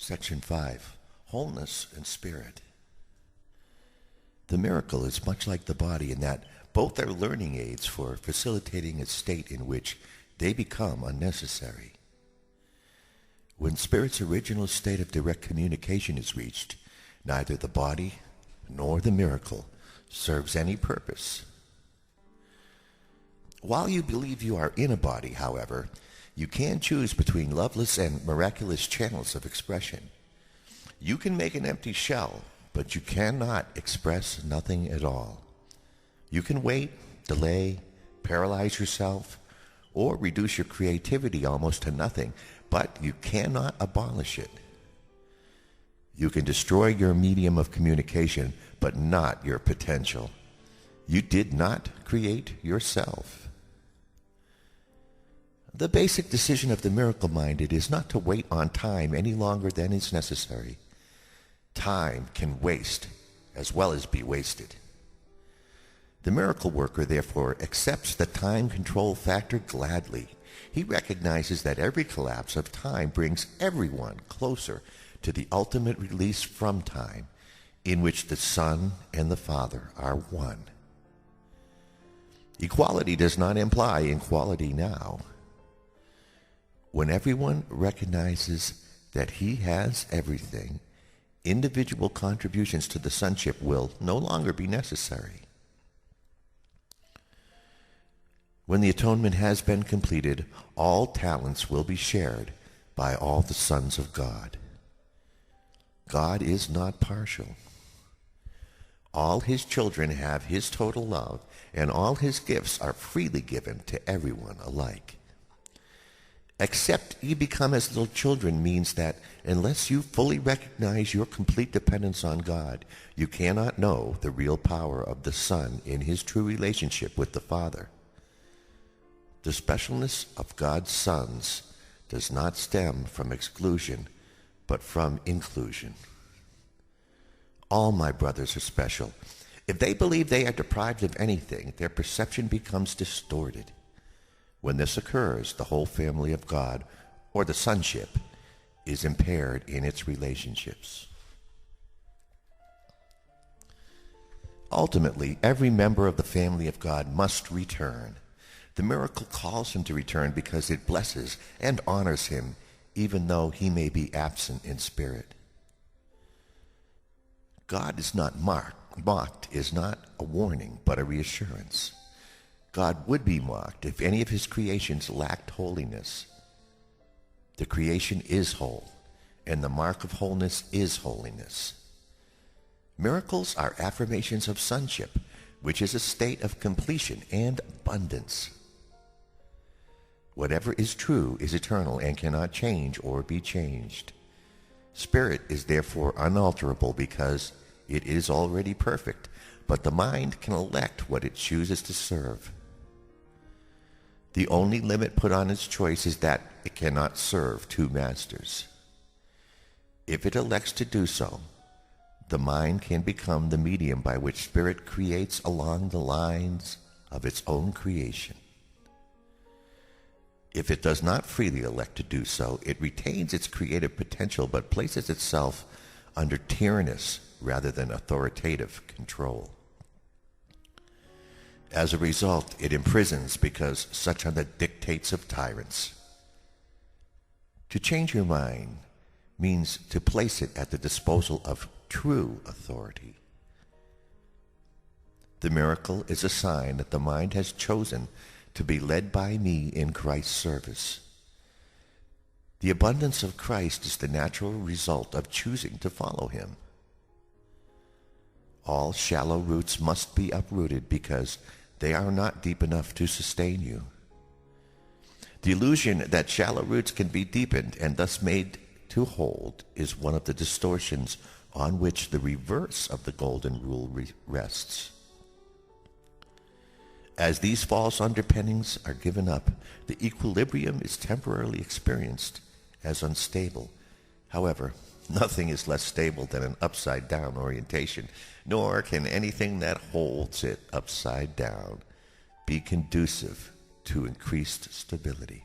Section 5, Wholeness and Spirit. The miracle is much like the body in that both are learning aids for facilitating a state in which they become unnecessary. When spirit's original state of direct communication is reached, neither the body nor the miracle serves any purpose. While you believe you are in a body, however, you can choose between loveless and miraculous channels of expression. You can make an empty shell, but you cannot express nothing at all. You can wait, delay, paralyze yourself, or reduce your creativity almost to nothing, but you cannot abolish it. You can destroy your medium of communication, but not your potential. You did not create yourself. The basic decision of the miracle-minded is not to wait on time any longer than is necessary. Time can waste as well as be wasted. The miracle worker, therefore, accepts the time control factor gladly. He recognizes that every collapse of time brings everyone closer to the ultimate release from time, in which the Son and the Father are one. Equality does not imply equality now. When everyone recognizes that he has everything, individual contributions to the sonship will no longer be necessary. When the atonement has been completed, all talents will be shared by all the sons of God. God is not partial. All his children have his total love, and all his gifts are freely given to everyone alike. Except you become as little children means that unless you fully recognize your complete dependence on God, you cannot know the real power of the Son in his true relationship with the Father. The specialness of God's sons does not stem from exclusion, but from inclusion. All my brothers are special. If they believe they are deprived of anything, their perception becomes distorted. When this occurs, the whole family of God, or the sonship, is impaired in its relationships. Ultimately, every member of the family of God must return. The miracle calls him to return because it blesses and honors him, even though he may be absent in spirit. God is not mocked is not a warning, but a reassurance. God would be mocked if any of his creations lacked holiness. The creation is whole, and the mark of wholeness is holiness. Miracles are affirmations of sonship, which is a state of completion and abundance. Whatever is true is eternal and cannot change or be changed. Spirit is therefore unalterable because it is already perfect, but the mind can elect what it chooses to serve. The only limit put on its choice is that it cannot serve two masters. If it elects to do so, the mind can become the medium by which spirit creates along the lines of its own creation. If it does not freely elect to do so, it retains its creative potential but places itself under tyrannous rather than authoritative control. As a result, it imprisons because such are the dictates of tyrants. To change your mind means to place it at the disposal of true authority. The miracle is a sign that the mind has chosen to be led by me in Christ's service. The abundance of Christ is the natural result of choosing to follow him. All shallow roots must be uprooted because they are not deep enough to sustain you. The illusion that shallow roots can be deepened and thus made to hold is one of the distortions on which the reverse of the golden rule rests. As these false underpinnings are given up, the equilibrium is temporarily experienced as unstable. However, nothing is less stable than an upside-down orientation, nor can anything that holds it upside down be conducive to increased stability.